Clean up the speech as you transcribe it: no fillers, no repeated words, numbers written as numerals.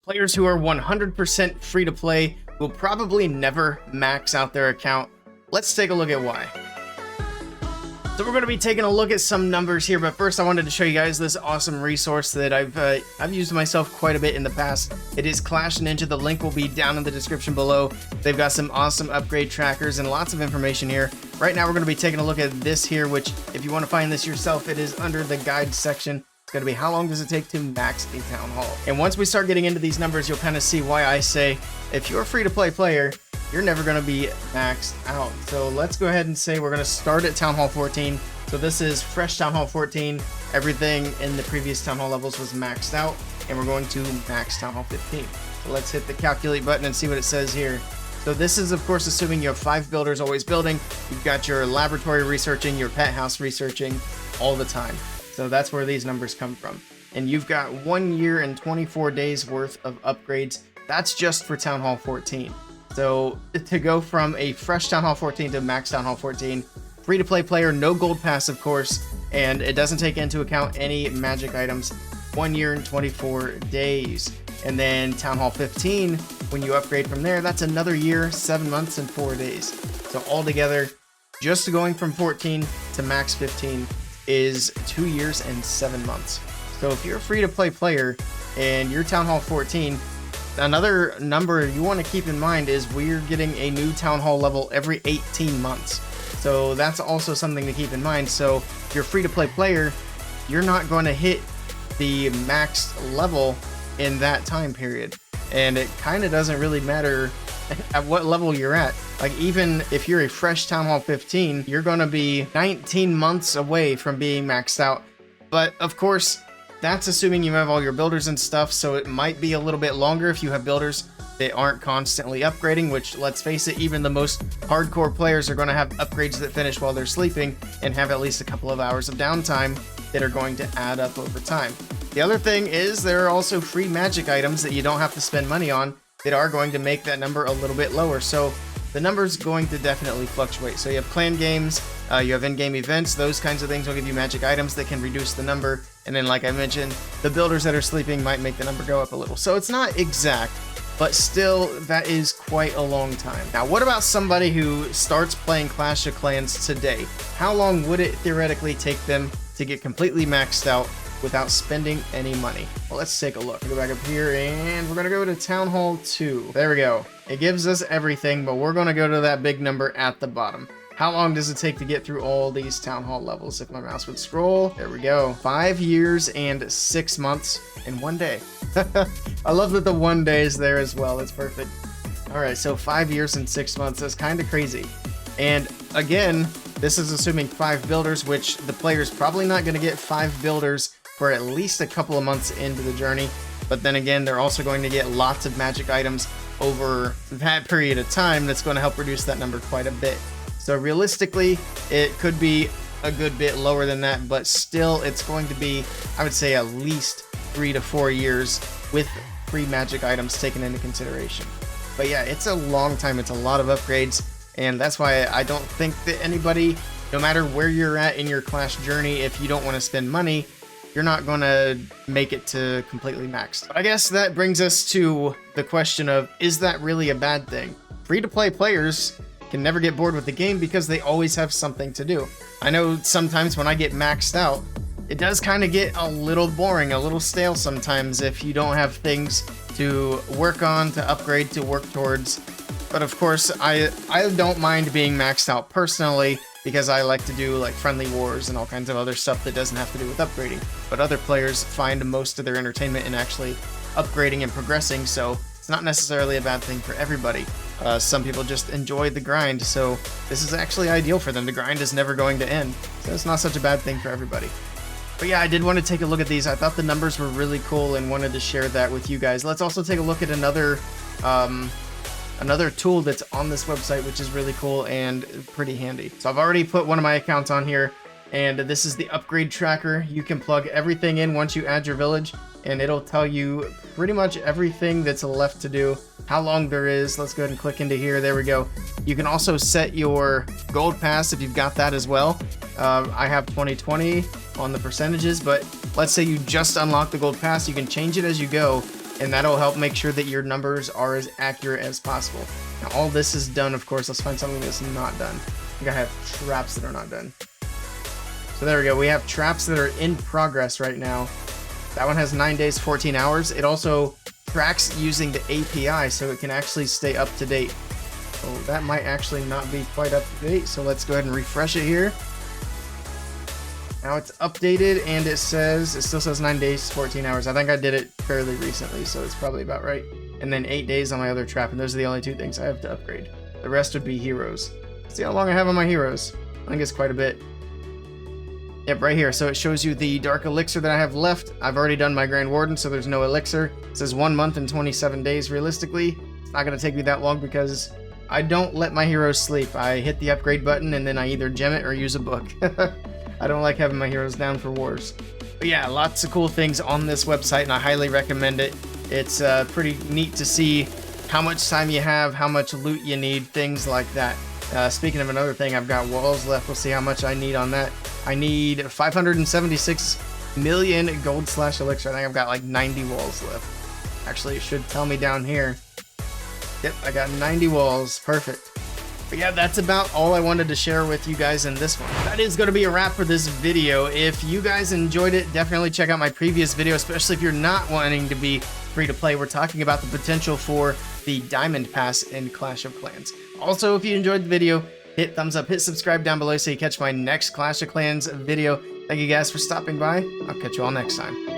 Players who are 100% free to play will probably never max out their account. Let's take a look at why. So we're going to be taking a look at some numbers here, but first I wanted to show you guys this awesome resource that I've used myself quite a bit in the past. It is Clash Ninja. The link will be down in the description below. They've got some awesome upgrade trackers and lots of information here. Right now we're going to be taking a look at this here, which if you want to find this yourself, it is under the guide section. It's going to be how long does it take to max a town hall. And once we start getting into these numbers, you'll kind of see why I say if you're a free-to-play player, you're never going to be maxed out. So let's go ahead and say we're going to start at Town Hall 14. So this is fresh Town Hall 14. Everything in the previous Town Hall levels was maxed out, and we're going to max Town Hall 15. So let's hit the calculate button and see what it says here. So this is, of course, assuming you have 5 builders always building. You've got your laboratory researching, your pet house researching all the time. So that's where these numbers come from. And you've got 1 year and 24 days worth of upgrades. That's just for Town Hall 14. So to go from a fresh Town Hall 14 to max Town Hall 14, free to play player, no gold pass, of course, and it doesn't take into account any magic items. 1 year and 24 days. And then Town Hall 15, when you upgrade from there, that's another year, 7 months, and 4 days. So altogether, just going from 14 to max 15 is 2 years and 7 months. So if you're a free to play player and you're Town Hall 14, another number you want to keep in mind is we're getting a new Town Hall level every 18 months. So that's also something to keep in mind. So if you're a free to play player, you're not going to hit the max level in that time period. And it kind of doesn't really matter at what level you're at. Like even if you're a fresh Town Hall 15, you're going to be 19 months away from being maxed out. But of course, that's assuming you have all your builders and stuff, so it might be a little bit longer if you have builders that aren't constantly upgrading, which, let's face it, even the most hardcore players are going to have upgrades that finish while they're sleeping and have at least a couple of hours of downtime that are going to add up over time. The other thing is there are also free magic items that you don't have to spend money on that are going to make that number a little bit lower. So the number's going to definitely fluctuate. So you have clan games, you have in-game events, those kinds of things will give you magic items that can reduce the number. And then, like I mentioned, the builders that are sleeping might make the number go up a little. So it's not exact, but still, that is quite a long time. Now, what about somebody who starts playing Clash of Clans today? How long would it theoretically take them to get completely maxed out without spending any money? Well, let's take a look. Go back up here and we're gonna go to Town Hall 2. There we go. It gives us everything, but we're gonna go to that big number at the bottom. How long does it take to get through all these Town Hall levels? If my mouse would scroll, there we go. 5 years and 6 months and 1 day. I love that the 1 day is there as well. It's perfect. All right, so 5 years and 6 months. That's kind of crazy. And again, this is assuming 5 builders, which the player's probably not going to get 5 builders for at least a couple of months into the journey. But then again, they're also going to get lots of magic items over that period of time that's going to help reduce that number quite a bit. So realistically, it could be a good bit lower than that, but still it's going to be, I would say, at least 3 to 4 years with free magic items taken into consideration. But yeah, it's a long time. It's a lot of upgrades, and that's why I don't think that anybody, no matter where you're at in your Clash journey, if you don't want to spend money, you're not going to make it to completely maxed. I guess that brings us to the question of, is that really a bad thing? Free-to-play players can never get bored with the game because they always have something to do. I know sometimes when I get maxed out, it does kind of get a little boring, a little stale sometimes if you don't have things to work on, to upgrade, to work towards. But of course, I don't mind being maxed out personally because I like to do like friendly wars and all kinds of other stuff that doesn't have to do with upgrading. But other players find most of their entertainment in actually upgrading and progressing, so it's not necessarily a bad thing for everybody. Some people just enjoy the grind, so this is actually ideal for them. The grind is never going to end, so it's not such a bad thing for everybody. But yeah, I did want to take a look at these. I thought the numbers were really cool and wanted to share that with you guys. Let's also take a look at another tool that's on this website, which is really cool and pretty handy. So I've already put one of my accounts on here, and this is the upgrade tracker. You can plug everything in once you add your village, and it'll tell you pretty much everything that's left to do, how long there is. Let's go ahead and click into here. There we go. You can also set your gold pass if you've got that as well. I have 2020 on the percentages, but let's say you just unlock the gold pass, you can change it as you go, and that'll help make sure that your numbers are as accurate as possible. Now, all this is done, of course. Let's find something that's not done. I think I have traps that are not done. So there we go. We have traps that are in progress right now. That one has 9 days, 14 hours. It also tracks using the API, so it can actually stay up to date. So that might actually not be quite up to date. So let's go ahead and refresh it here. Now it's updated, and it still says 9 days, 14 hours. I think I did it fairly recently, so it's probably about right. And then 8 days on my other trap, and those are the only 2 things I have to upgrade. The rest would be heroes. See how long I have on my heroes. I think it's quite a bit. Yep, right here. So it shows you the dark elixir that I have left. I've already done my Grand Warden, so there's no elixir. It says 1 month and 27 days realistically. It's not going to take me that long because I don't let my heroes sleep. I hit the upgrade button and then I either gem it or use a book. I don't like having my heroes down for wars. But yeah, lots of cool things on this website, and I highly recommend it. It's pretty neat to see how much time you have, how much loot you need, things like that. Speaking of another thing, I've got walls left. We'll see how much I need on that. I need 576 million gold/elixir. I think I've got like 90 walls left. Actually, it should tell me down here. Yep, I got 90 walls. Perfect. But yeah, that's about all I wanted to share with you guys in this one. That is going to be a wrap for this video. If you guys enjoyed it, definitely check out my previous video, especially if you're not wanting to be free to play. We're talking about the potential for the Diamond Pass in Clash of Clans. Also, if you enjoyed the video, hit thumbs up, hit subscribe down below so you catch my next Clash of Clans video. Thank you guys for stopping by. I'll catch you all next time.